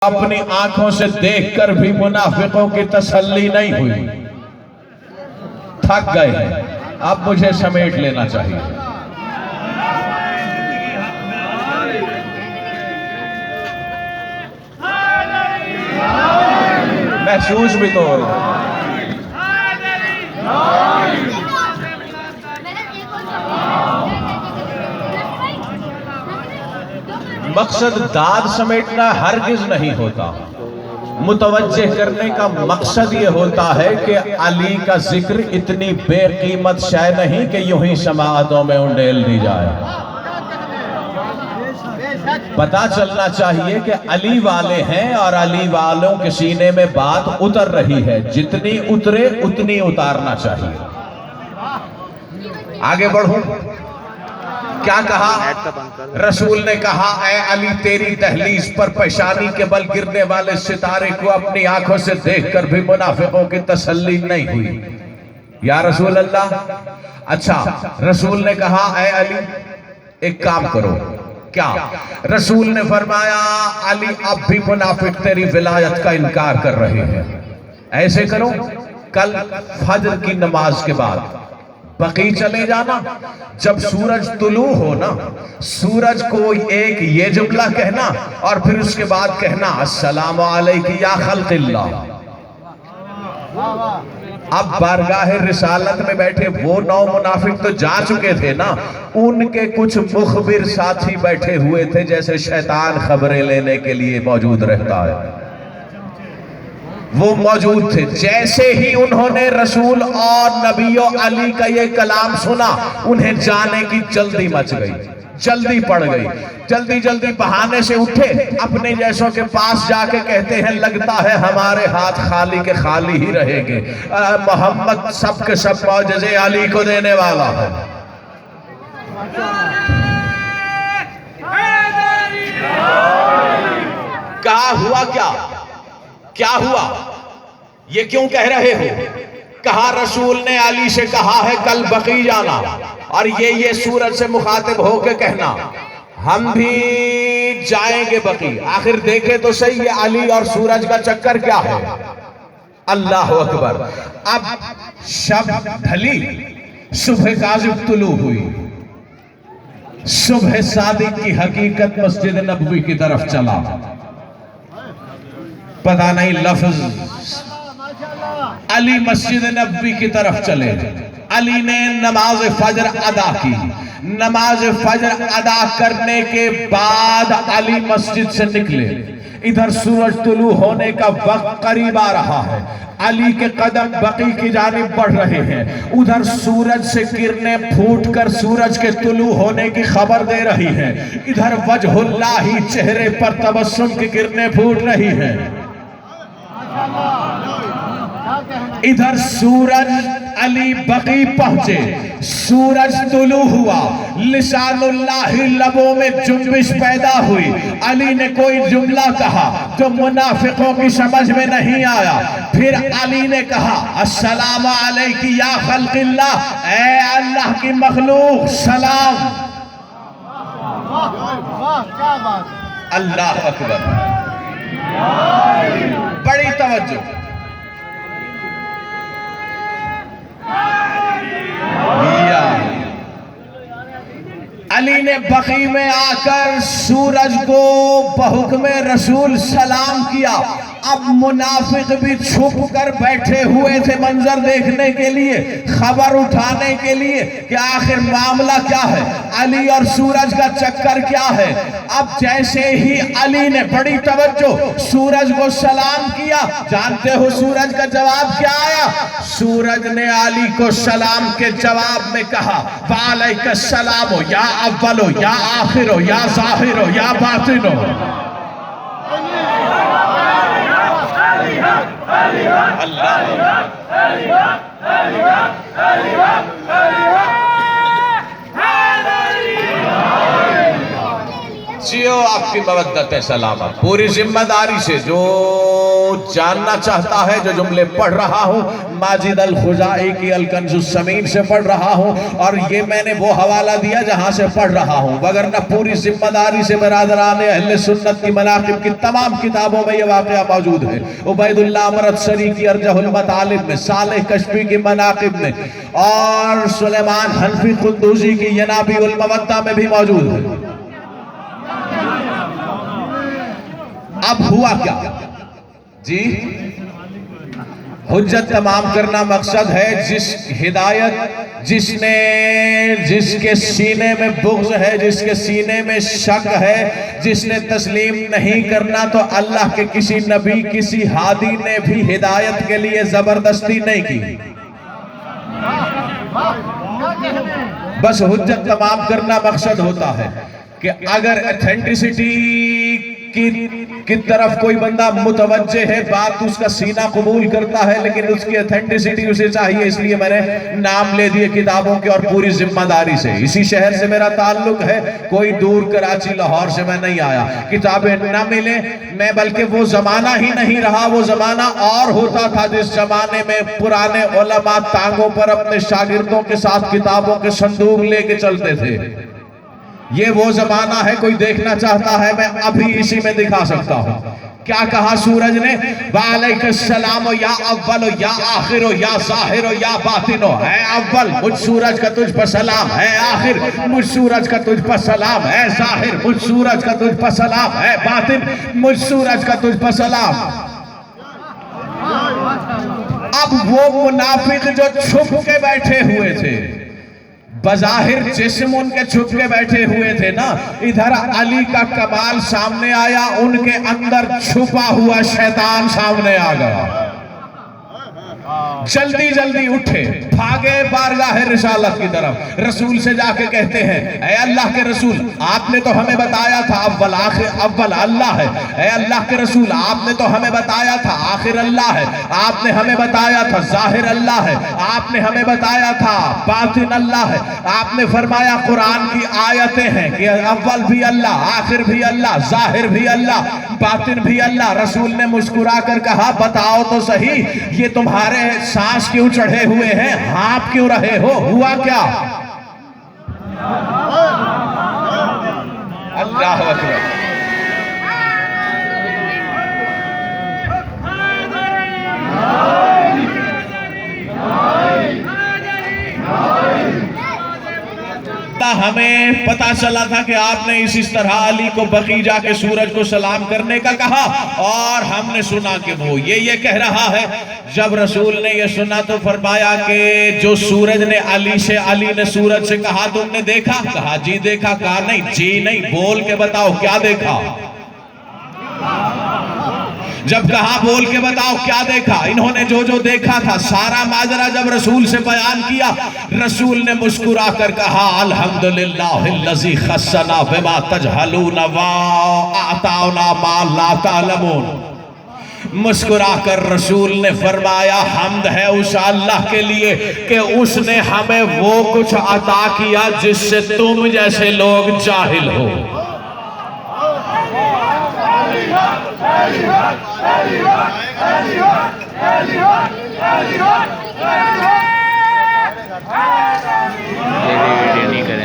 अपनी आंखों से देखकर भी मुनाफिकों की तसल्ली नहीं हुई, थक गए हैं। अब मुझे समेट लेना चाहिए। महसूस भी तो हो रहा है। मकसद दाद समेटना हरगिज नहीं होता। मुतवज्जे करने का मकसद ये होता है कि अली का जिक्र इतनी बेकीमत शय नहीं कि यूं ही समाअतों में उंडेल दी जाए। पता चलना चाहिए कि अली वाले हैं और अली वालों के सीने में बात उतर रही है। जितनी उतरे उतनी उतारना चाहिए। आगे बढ़ूं। क्या कहा रसूल ने कहा, ऐ अली तेरी दहलीज पर पेशानी के बल गिरने वाले सितारे को अपनी आंखों से देखकर भी मुनाफिकों की तसल्ली नहीं हुई। या रसूल अल्लाह। अच्छा, रसूल ने कहा, ऐ अली एक काम करो। क्या? रसूल ने फरमाया, अली अब भी मुनाफिक तेरी विलायत का इनकार कर रहे हैं। ऐसे करो, कल फजर की नमाज के बाद बकी चले जाना। जब सूरज तुलू हो ना, सूरज को एक ये जुमला कहना और फिर उसके बाद कहना, अस्सलामु अलैकुम या खल्क़िल्लाह। अब बारगाह रिसालत में बैठे वो 9 मुनाफिक तो जा चुके थे ना, उनके कुछ मुखबिर साथी बैठे हुए थे, जैसे शैतान खबरें लेने के लिए मौजूद रहता है। वो मौजूद थे। जैसे ही उन्होंने रसूल और नबियों अली का ये कलाम सुना, उन्हें जाने की जल्दी मच गई, जल्दी पड़ गई। जल्दी जल्दी बहाने से उठे, अपने जैसों के पास जाके कहते हैं, लगता है हमारे हाथ खाली के खाली ही रहेंगे। मोहम्मद सब के सब मौजज़े अली को देने वाला है। कहा हुआ क्या? क्या हुआ? ये क्यों कह रहे हो? कहा रसूल ने अली से कहा है कल बकी जाना, और ये सूरज से मुखातिब होकर कहना, हम भी जाएंगे बकी। आखिर देखे तो सही, ये अली और सूरज का चक्कर क्या है। अल्लाह अकबर। अब शब ढली, सुबह काज़िब तुलू हुई, सुबह सादिक की हकीकत मस्जिद नबवी की तरफ चला। पता नहीं लफ्ज अली मस्जिद नबवी की तरफ चले। अली ने नमाज फजर अदा की। नमाज फजर अदा करने के बाद अली मस्जिद से निकले। इधर सूरज तुलू होने का वक्त करीब आ रहा है। अली के कदम बकी की जानिब बढ़ रहे हैं। उधर सूरज से किरणें फूटकर सूरज के तुलू होने की खबर दे रही हैं। इधर वजहुल्लाही चेहरे पर तबस्सुम की किरणें फूट रही हैं। इधर सूरज अली बकी पहुंचे, सूरज तुलू हुआ, लिसानुल्लाही लबों में जुम्बिश पैदा हुई। अली ने कोई जुमला कहा जो मुनाफिकों की समझ में नहीं आया। फिर अली ने कहा, अस्सलामु अलैकुम या खल्क़िल्लाह, ऐ अल्लाह की मखलूक सलाम। अल्लाह अकबर। बड़ी तवज्जो। अली ने बकी में आकर सूरज को बहुक्मे रसूल सलाम किया। अब मुनाफिक भी छुप कर बैठे हुए थे मंजर देखने के लिए, खबर उठाने के लिए कि आखिर मामला क्या है, अली और सूरज का चक्कर क्या है। अब जैसे ही अली ने बड़ी तवज्जो सूरज को सलाम किया, जानते हो सूरज का जवाब क्या आया? सूरज ने अली को सलाम के जवाब में कहा, वालैकुमुस्सलाम या अव्वलो या आखिरो या ज़ाहिरो या बातिनो। जियो आपकी मवद्दत सलामत। पूरी जिम्मेदारी से जो जानना चाहता है, जो जुमले पढ़ रहा हूँ माजिद अल खुजाई की अल कंजुस समीन से पढ़ रहा हूँ, और ये मैंने वो हवाला दिया जहाँ से पढ़ रहा हूँ, वगरना पूरी जिम्मेदारी से बरादरान अहले सुन्नत की मनाकिब की तमाम किताबों में ये वाक़या मौजूद है। उबैदुल्लाह अमरतसरी की अर्जहुल मतालिब में, सालेह कश्फी की मनाकिब में, और सुलेमान हनफी कुंदूजी की यनाबी उल मवद्दा में भी मौजूद है। अब हुआ क्या जी? हुज्जत तमाम करना मकसद है। जिस हिदायत, जिसके सीने में बुग़्ज़ है, जिसके सीने में शक है, जिसने तस्लीम नहीं करना, तो अल्लाह के किसी नबी, किसी हादी ने भी हिदायत के लिए जबरदस्ती नहीं की। बस हुज्जत तमाम करना मकसद होता है कि अगर ऑथेंटिसिटी की तरफ कोई बंदा मुतवज्जे है, बात उसका सीना कबूल करता है, लेकिन उसकी ऑथेंटिसिटी उसे चाहिए, इसलिए मैंने नाम ले दिए किताबों के और पूरी जिम्मेदारी से। इसी शहर से मेरा ताल्लुक है, कोई दूर कराची लाहौर से मैं नहीं आया। किताबें न मिले मैं, बल्कि वो जमाना ही नहीं रहा। वो जमाना और होता था जिस जमाने में पुराने उलमा टांगों पर अपने शागिर्दों के साथ किताबों के संदूक लेके चलते थे। ये वो जमाना है, कोई देखना चाहता है मैं अभी इसी में दिखा सकता हूँ। क्या कहा सूरज ने? वालेकुमुस्सलाम या अव्वल या आखिर या ज़ाहिर या बातिन। है अव्वल, मुझ सूरज का तुझ पर सलाम। है आखिर, मुझ सूरज का तुझ पर सलाम। है ज़ाहिर, मुझ सूरज का तुझ पर सलाम। है बातिन, मुझ सूरज का तुझ पर सलाम। अब वो मुनाफिक जो छुप के बैठे हुए थे, बज़ाहिर जिस्म उनके छुप के बैठे हुए थे ना, इधर अली का कमाल सामने आया, उनके अंदर छुपा हुआ शैतान सामने आ गया। जल्दी जल्दी उठे, भागे बारगाह रिसालत की तरफ। रसूल से जाके कहते हैं, ऐ अल्लाह के रसूल, आपने तो हमें बताया था अव्वल आखिर अव्वल अल्लाह है। ऐ अल्लाह के रसूल, आपने तो हमें बताया था आखिर अल्लाह है। आपने हमें बताया था ज़ाहिर अल्लाह है। आपने हमें बताया था बातिन अल्लाह है। आपने फरमाया कुरान की आयतें हैं कि अव्वल भी अल्लाह, आखिर भी अल्लाह, ज़ाहिर भी अल्लाह, बातिन भी अल्लाह। रसूल ने मुस्कुरा कर कहा, बताओ तो सही, ये तुम्हारे सांस क्यों चढ़े हुए हैं? हाँप क्यों रहे हो? हुआ क्या? अल्लाह अकबर। हमें पता चला था कि आपने इस तरह अली को बकी जाके सूरज को सलाम करने का कहा, और हमने सुना कि वो ये कह रहा है। जब रसूल ने ये सुना तो फरमाया कि जो सूरज ने अली ने सूरज से कहा, तुमने देखा? कहा जी देखा। कहा नहीं, जी नहीं, बोल के बताओ क्या देखा। जब कहा बोल के बताओ क्या देखा, इन्होंने जो जो देखा था सारा माजरा जब रसूल से बयान किया, रसूल ने मुस्कुरा कर कहा, अल्हम्दुलिल्लाहिल्लज़ी खस्सना बिमा तजहलून व आताना मा ला तालमून। मुस्कुरा कर रसूल ने फरमाया, हम्द है उस अल्लाह के लिए कि उसने हमें वो कुछ अता किया जिससे तुम जैसे लोग जाहिल हो।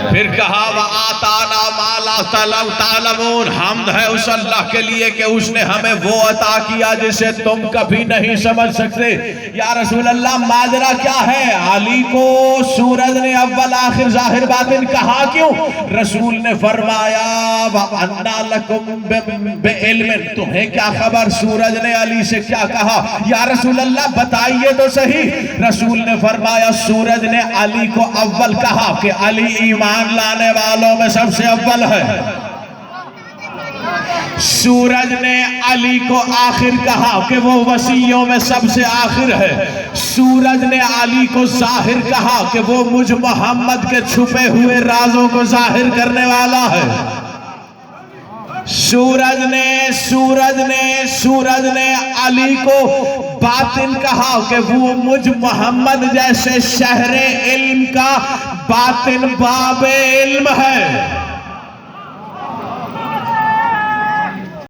फिर कहा व आताना माला तालमून, हम्द है उस अल्लाह के लिए कि उसने हमें वो अता किया जिसे तुम कभी नहीं समझ सकते। या रसूल अल्लाह, माजरा क्या है? अली को सूरज ने अव्वल आखिर ज़ाहिर बातिन कहा क्यों? रसूल ने फरमाया, व अन्ना लकुम बिइल्मिन, तुम्हें क्या खबर सूरज ने अली से क्या कहा? या रसूल अल्लाह बताइए तो सही। रसूल ने फरमाया, सूरज ने अली को अव्वल कहा कि अली ईमान लाने वालों में सबसे अव्वल है। सूरज ने अली को आखिर कहा कि वो वसीयों में सबसे आखिर है। सूरज ने अली को जाहिर कहा कि वो मुझ मोहम्मद के छुपे हुए राजों को जाहिर करने वाला है। सूरज ने अली को बातिन कहा कि वो मुझ मोहम्मद जैसे शहरे इल्म का बातिन बाबे इल्म है।